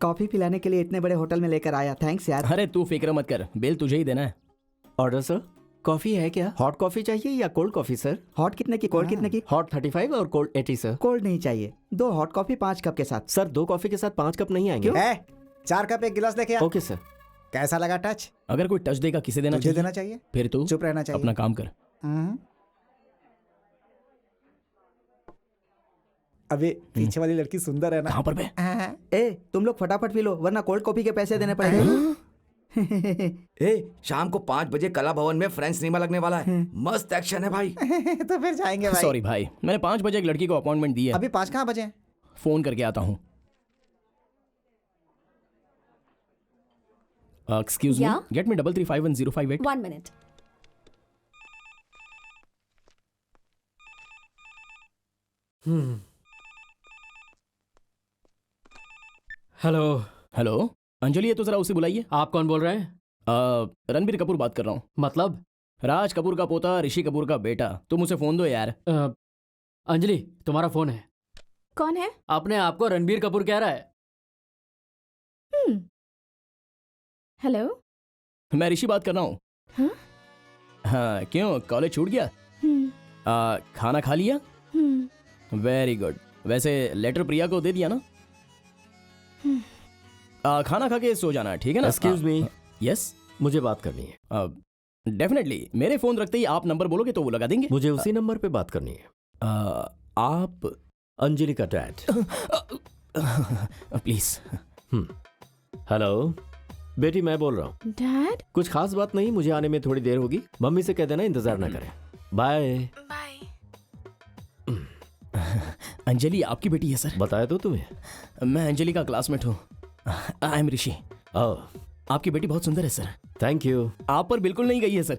Coffee पिलाने के लिए इतने बड़े होटल में लेकर आया, थैंक्स यार। अरे तू फिक्र मत कर, बिल तुझे ही देना है। Order sir. कॉफी है क्या? हॉट कॉफी चाहिए या कोल्ड कॉफी सर? हॉट कितने की, कोल्ड कितने की? हॉट 35 और कोल्ड 80 सर। कोल्ड नहीं चाहिए, 2 हॉट कॉफी 5 कप के साथ। सर 2 कॉफी के साथ 5 कप नहीं आएंगे। क्यों? 4 कप 1 गिलास लेके आ। Okay sir. कैसा लगा टच? अगर कोई टच देगा किसे देना तुझे चाहिए? देना चाहिए, फिर तू चुप रहना चाहिए। अपना काम कर। अबे पीछे वाली लड़की सुंदर है ना? कहाँ पर बे? ए तुम लोग फटाफट पी लो वरना कोल्ड कॉफी के पैसे देने पड़ेंगे। ए, शाम को 5 बजे कला भवन में फ्रेंच सिनेमा लगने वाला है। मस्त एक्शन है भाई। तो फिर जाएंगे भाई। सॉरी भाई, मैंने 5 बजे एक लड़की को अपॉइंटमेंट दी है। अभी 5 कहाँ बजे हैं? फोन करके आता हूँ। Excuse me, Yeah? Get me 33510558। 1 minute. Hello. Hello Anjali, ये तो जरा उसे बुलाइए। आप कौन बोल रहे हैं? रणबीर कपूर बात कर रहा हूँ। मतलब? राज कपूर का पोता, ऋषि कपूर का बेटा। तुम उसे फोन दो यार। अंजलि, तुम्हारा फोन है। कौन है? अपने आप को रणबीर कपूर कह रहा है। हेलो। मैं ऋषि बात कर रहा हूँ। हाँ? हाँ, क्यों कॉलेज छूट गया? खाना खा लिया? Very good. वैसे लेटर प्रिया को दे दिया ना? खाना खा के सो जाना, ठीक है ना? Excuse me. यस, मुझे बात करनी है। डेफिनेटली। मेरे फोन रखते ही आप नंबर बोलोगे तो वो लगा देंगे। मुझे उसी नंबर पे बात करनी है। आप अंजलि का डैड। प्लीज। हेलो बेटी, मैं बोल रहा हूँ। डैड? कुछ खास बात नहीं, मुझे आने में थोड़ी देर होगी। मम्मी से कह देना इंतजार ना करें। बाय। बाय। अंजलि आपकी बेटी है सर। बताया तो तुम्हें। मैं अंजलि का क्लासमेट हूँ। आई एम ऋषि। ओह, आपकी बेटी बहुत सुंदर है सर। Thank you. आप पर बिल्कुल नहीं गई है sir.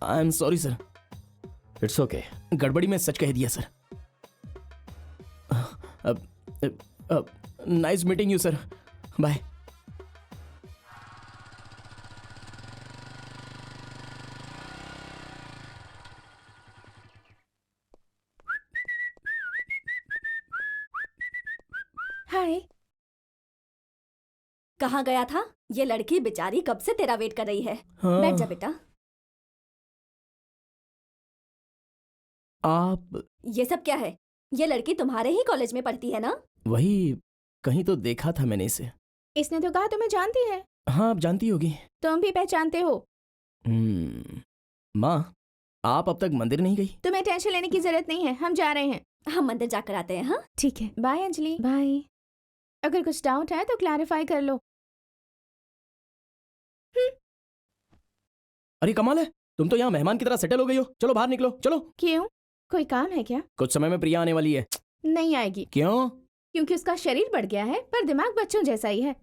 I am sorry sir. It's okay. गड़बड़ी में सच कह दिया sir. Nice meeting you sir. Bye. Hi. कहाँ गया था? ये लड़की बेचारी कब से तेरा वेट कर रही है। बैठ जा बेटा। आप ये सब क्या है? ये लड़की तुम्हारे ही कॉलेज में पढ़ती है ना? वही, कहीं तो देखा था मैंने इसे। इसने तो कहा तुम्हें जानती है। हाँ, आप जानती होगी। तुम भी पहचानते हो। माँ, आप अब तक मंदिर नहीं गई? तुम्हें टेंशन लेने की जरूरत नहीं है, हम जा रहे हैं। हम मंदिर जाकर आते हैं। हाँ ठीक है, बाय अंजलि। बाय। अगर कुछ डाउट है तो क्लैरिफाई कर लो। अरे कमाल है, तुम तो यहाँ मेहमान की तरह सेटल हो गई हो। चलो बाहर निकलो, चलो। क्यों, कोई काम है क्या? कुछ समय में प्रिया आने वाली है। नहीं आएगी। क्यों? क्योंकि उसका शरीर बढ़ गया है पर दिमाग बच्चों जैसा ही है।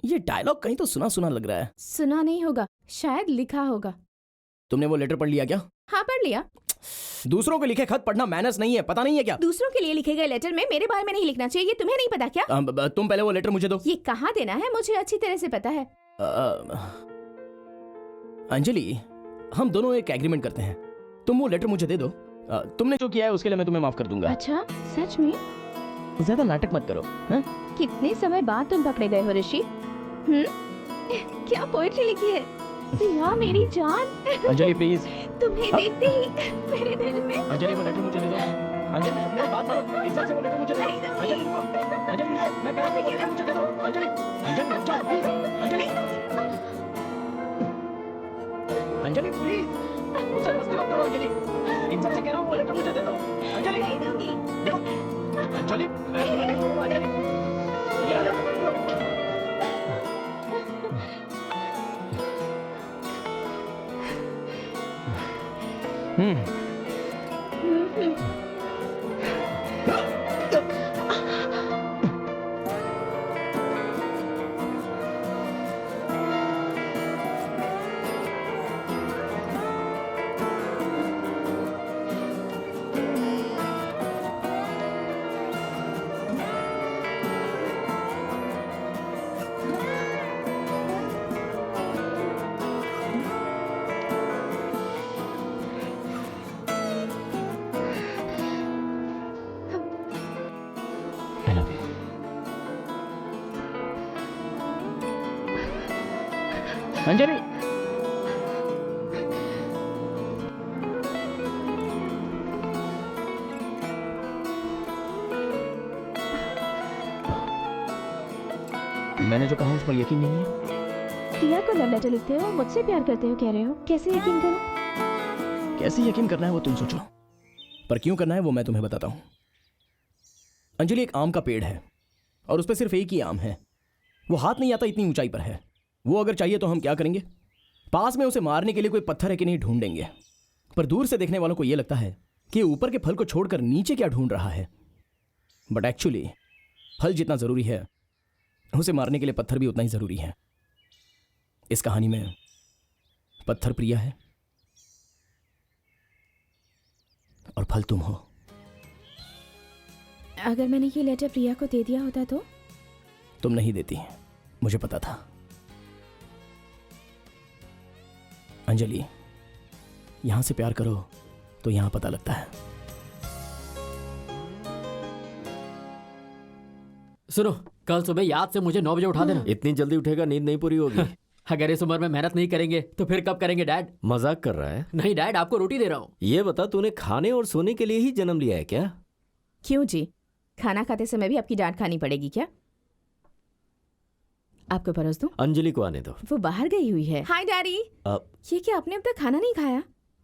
ये डायलॉग कहीं तो सुना सुना लग रहा है। सुना नहीं होगा, शायद लिखा होगा। तुमने वो लेटर पढ़ लिया क्या? हाँ, पढ़ लिया। दूसरों के लिखे खत पढ़ना मैनर्स नहीं है, पता नहीं है क्या? दूसरों के लिए लिखे गए लेटर में मेरे बारे में नहीं लिखना चाहिए, ये तुम्हें नहीं पता क्या? तुम पहले वो लेटर मुझे दो। ये कहाँ देना है मुझे अच्छी तरह से पता है। अंजलि, हम दोनों एक एग्रीमेंट करते हैं। तुम वो लेटर मुझे दे दो। तुमने जो किया है उसके लिए मैं तुम्हें माफ कर दूंगा। अच्छा, सच में? ज्यादा नाटक मत करो। हाँ? कितने समय बाद तुम पकड़े गए हो ऋषि। क्या पोएट्री लिखी है। या मेरी जान। अंजलि प्लीज। तुम्हें देखते ही मेरे दिल में। अंजलि वो लेटर मुझे दे दो। अंजलि मेरी बात मानो, इज्जत से वो लेटर मुझे दे दो। अंजलि, अंजलि मैं कह रहा हूं वो लेटर मुझे दे दो। अंजलि, अंजलि रुक जाओ। अंजलि, अंजलि प्लीज, मुझसे मस्ती मत करो। अंजलि, इज्जत से कह रहा हूं वो लेटर मुझे दे दो। अंजलि, देखो, अंजलि, अंजलि अंजलि मैंने जो कहा उस पर यकीन नहीं है। प्रिया को लव लेटर लिखते हो और मुझसे प्यार करते हो कह रहे हो, कैसे यकीन करूं? कैसे यकीन करना है वो तुम सोचो, पर क्यों करना है वो मैं तुम्हें बताता हूं। अंजलि, एक आम का पेड़ है और उस पर सिर्फ एक ही आम है। वो हाथ नहीं आता, इतनी ऊंचाई पर है। वो अगर चाहिए तो हम क्या करेंगे? पास में उसे मारने के लिए कोई पत्थर है कि नहीं ढूंढेंगे। पर दूर से देखने वालों को यह लगता है कि ऊपर के फल को छोड़कर नीचे क्या ढूंढ रहा है। बट एक्चुअली फल जितना जरूरी है उसे मारने के लिए पत्थर भी उतना ही जरूरी है। इस कहानी में पत्थर प्रिया है और फल तुम हो। अगर मैंने ये लेटर प्रिया को दे दिया होता तो? तुम नहीं देती, मुझे पता था। अंजलि, यहां से प्यार करो तो यहां पता लगता है। सुनो, कल सुबह याद से मुझे 9 बजे उठा देना। इतनी जल्दी उठेगा, नींद नहीं पूरी होगी। अगर इस उम्र में मेहनत नहीं करेंगे तो फिर कब करेंगे डैड? मजाक कर रहा है? नहीं डैड, आपको रोटी दे रहा हूँ। ये बता, तूने खाने और सोने के लिए ही जन्म लिया है क्या? क्यों जी, खाना खाते समय भी आपकी डांट खानी पड़ेगी क्या? आपको परोस दूं? अंजलि को आने दो। वो बाहर गई हुई है। हाय डैडी। ये क्या, आपने अब तक खाना नहीं खाया?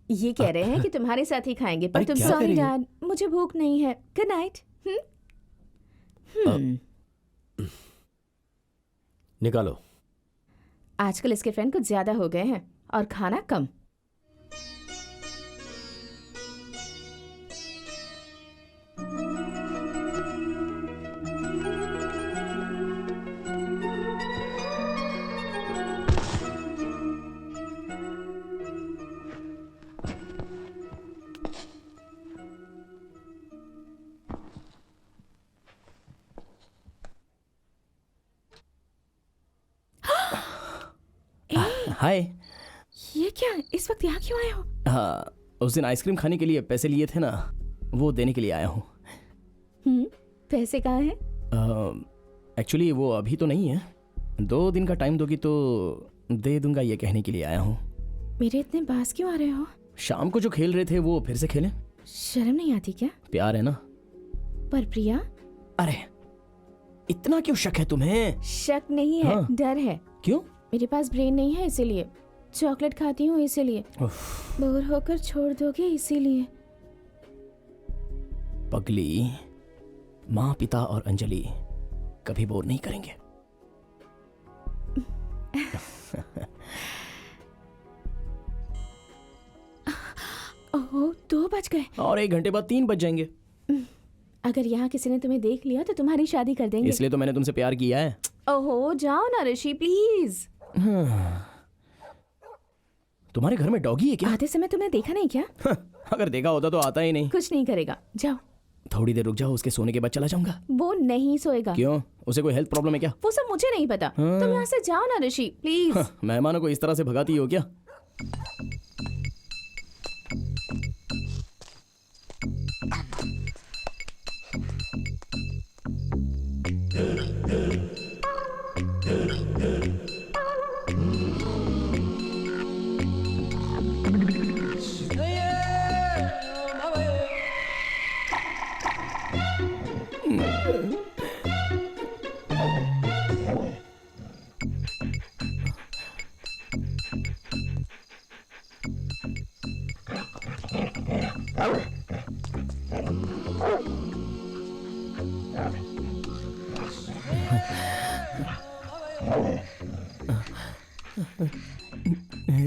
ये कह रहे हैं कि तुम्हारे साथ ही खाएंगे, पर अरे तुम क्या सॉरी करेंगे? डैड, मुझे भूख नहीं है। Good night. निकालो। आजकल इसके फ्रेंड कुछ ज्यादा हो गए हैं और खाना कम। हाय। ये क्या, इस वक्त यहाँ क्यों आए हो? हाँ, उस दिन आइसक्रीम खाने के लिए पैसे लिए थे ना, वो देने के लिए आया हूँ। पैसे कहाँ हैं? एक्चुअली वो अभी तो नहीं है। 2 दिन का टाइम दोगी तो दे दूंगा, ये कहने के लिए आया हूँ। मेरे इतने पास क्यों आ रहे हो? शाम को जो खेल रहे थे वो फिर से खेलें। शर्म नहीं आती क्या? प्यार है ना। पर प्रिया? अरे इतना क्यों शक है तुम्हें? शक नहीं है, हाँ। डर है। क्यों? मेरे पास ब्रेन नहीं है इसीलिए। चॉकलेट खाती हूँ इसीलिए। बोर होकर छोड़ दोगे इसीलिए। पगली, माँ, पिता और अंजलि कभी बोर नहीं करेंगे। ओह, 2 बज गए। और 1 घंटे बाद 3 बज जाएंगे। अगर यहाँ किसी ने तुम्हें देख लिया तो तुम्हारी शादी कर देंगे। इसलिए तो मैंने तुमसे प्यार किया है। ओहो, जाओ ना ऋषि प्लीज। तुम्हारे घर में डॉगी है क्या? आते समय तुमने देखा नहीं क्या? अगर देखा होता तो आता ही नहीं। कुछ नहीं करेगा, जाओ। थोड़ी देर रुक जाओ, उसके सोने के बाद चला जाऊंगा। वो नहीं सोएगा। क्यों? उसे कोई हेल्थ प्रॉब्लम है क्या? वो सब मुझे नहीं पता। तुम यहाँ से जाओ ना ऋषि प्लीज। मेहमानों को इस तरह से भगाती हो क्या?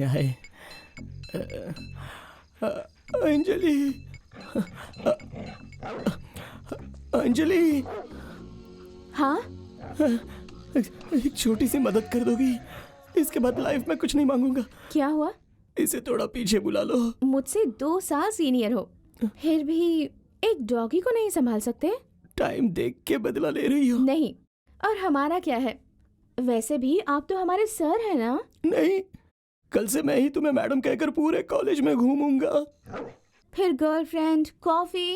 हाय अंजलि, अंजलि, हाँ, एक छोटी सी मदद कर दोगी? इसके बाद लाइफ में कुछ नहीं मांगूंगा। क्या हुआ? इसे थोड़ा पीछे बुला लो। मुझसे 2 साल सीनियर हो, फिर भी एक डॉगी को नहीं संभाल सकते? टाइम देख के बदला ले रही हो? नहीं, और हमारा क्या है? वैसे भी आप तो हमारे सर हैं ना? नहीं, कल से मैं ही तुम्हें मैडम कहकर पूरे कॉलेज में घूमूंगा। फिर गर्लफ्रेंड, कॉफी।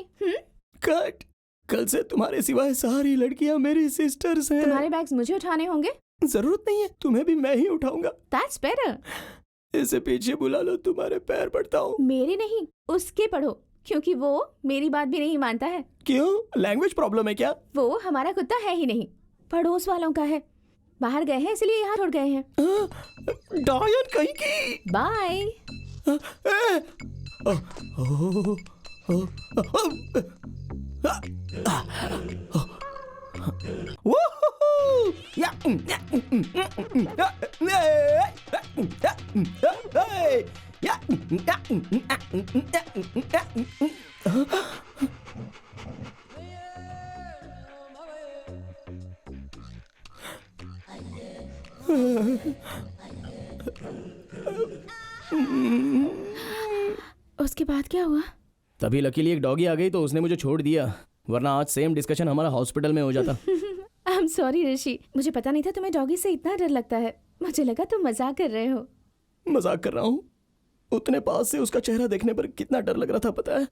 कट। कल से तुम्हारे सिवाय सारी लड़कियां मेरी सिस्टर्स हैं। तुम्हारे बैग्स मुझे उठाने होंगे? जरूरत नहीं है, तुम्हें भी मैं ही उठाऊंगा। That's better. इसे पीछे बुला लो, तुम्हारे पैर पड़ता हूँ। मेरे नहीं, उसके पढ़ो, क्योंकि वो मेरी बात भी नहीं मानता है। क्यों, लैंग्वेज प्रॉब्लम है क्या? वो हमारा कुत्ता है ही नहीं, पड़ोस वालों का है। बाहर गए हैं इसलिए यहाँ छोड़ गए हैं। डायन कहीं की। बाय। उसके बाद क्या हुआ? तभी लकीली एक डॉगी आ गई तो उसने मुझे छोड़ दिया, वरना आज सेम डिस्कशन हमारा हॉस्पिटल में हो जाता। आई एम सॉरी ऋषि, मुझे पता नहीं था तुम्हें डॉगी से इतना डर लगता है। मुझे लगा तुम मजाक कर रहे हो। मजाक कर रहा हूँ? उतने पास से उसका चेहरा देखने पर कितना डर लग रहा था पता है?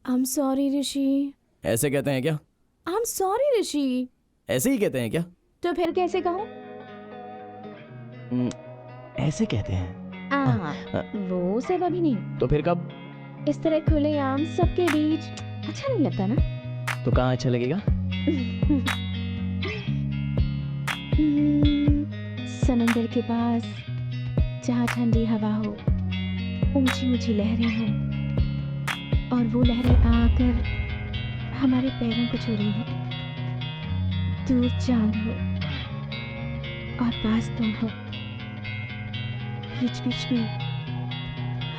आई एम सॉरी ऋषि। ऐसे कहते हैं क्या? आई एम सॉरी ऋषि। ऐसे ही कहते हैं क्या? तो फिर कैसे कहूँ? ऐसे कहते हैं। वो सब अभी नहीं। तो फिर कब? इस तरह खुलेआम सबके बीच अच्छा नहीं लगता ना। तो कहाँ अच्छा लगेगा? समंदर के पास, जहाँ ठंडी हवा हो, ऊंची ऊंची लहरें हो, और वो लहरें आकर हमारे पैरों को छू रही हो। दूर चांद हो और पास तुम हो, बीच बीच में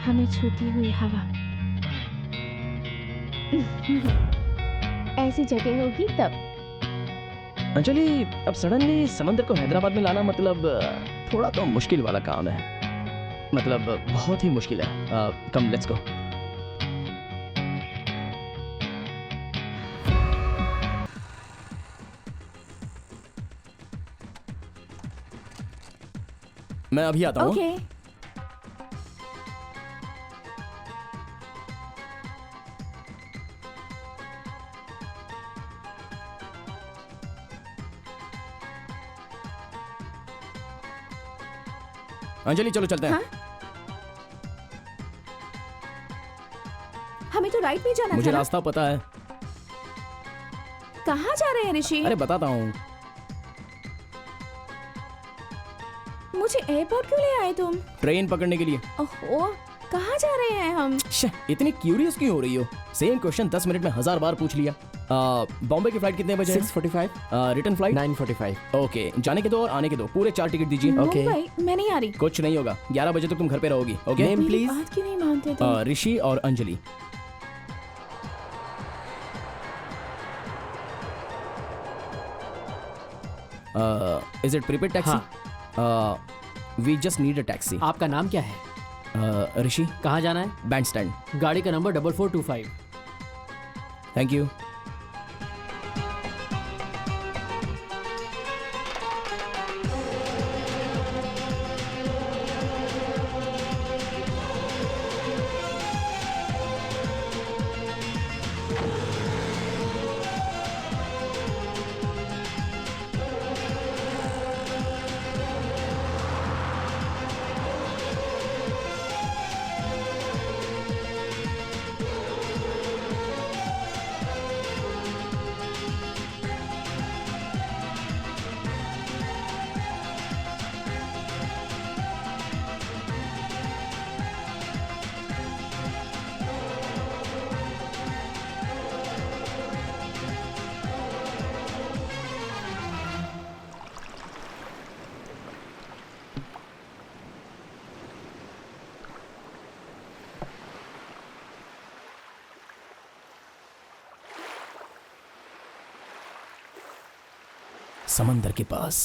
हमें छूती हुई हवा। ऐसी जगह होगी तब। अंजलि, अब सडनली समंदर को हैदराबाद में लाना मतलब थोड़ा तो मुश्किल वाला काम है। मतलब बहुत ही मुश्किल है। Come let's go. मैं अभी आता हूँ। ओके। अंजलि चलो चलते हैं। हाँ? हमें तो राइट में जाना मुझे था ना? रास्ता पता है। कहाँ जा रहे हैं ऋषि? अरे बताता हूँ। मुझे एयरपोर्ट क्यों ले आए तुम? ट्रेन पकड़ने के लिए। ओहो, कहाँ जा रहे हैं हम? इतनी क्यूरियस क्यों हो रही हो? सेम क्वेश्चन 10 मिनट में 1000 बार पूछ लिया। बॉम्बे की फ्लाइट कितने बजे है? 6:45 रिटर्न फ्लाइट 9:45। ओके, जाने के दो और आने के दो, पूरे 4 टिकट दीजिए। मुंबई मैं नहीं आ रही। कुछ नहीं होगा, 11 बजे तक तुम घर पे रहोगी। ओके Name, मेरी please. बात क्यों नहीं मानते तुम? ऋषि और Anjali. Is it prepaid taxi? We just need a taxi. आपका नाम क्या है? ऋषि। कहाँ जाना है? Band stand. गाड़ी का नंबर 4425। Thank you. समंदर के पास,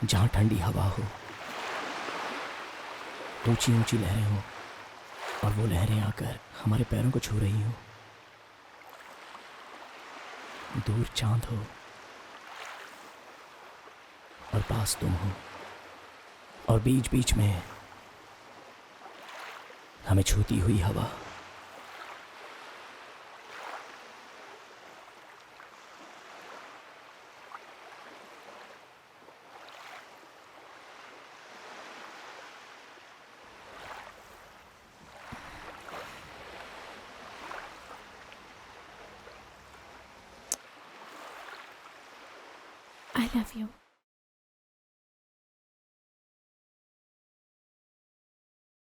जहां ठंडी हवा हो, ऊंची ऊंची लहरें हो, और वो लहरें आकर हमारे पैरों को छू रही हो। दूर चांद हो और पास तुम हो, और बीच बीच में हमें छूती हुई हवा। I love you.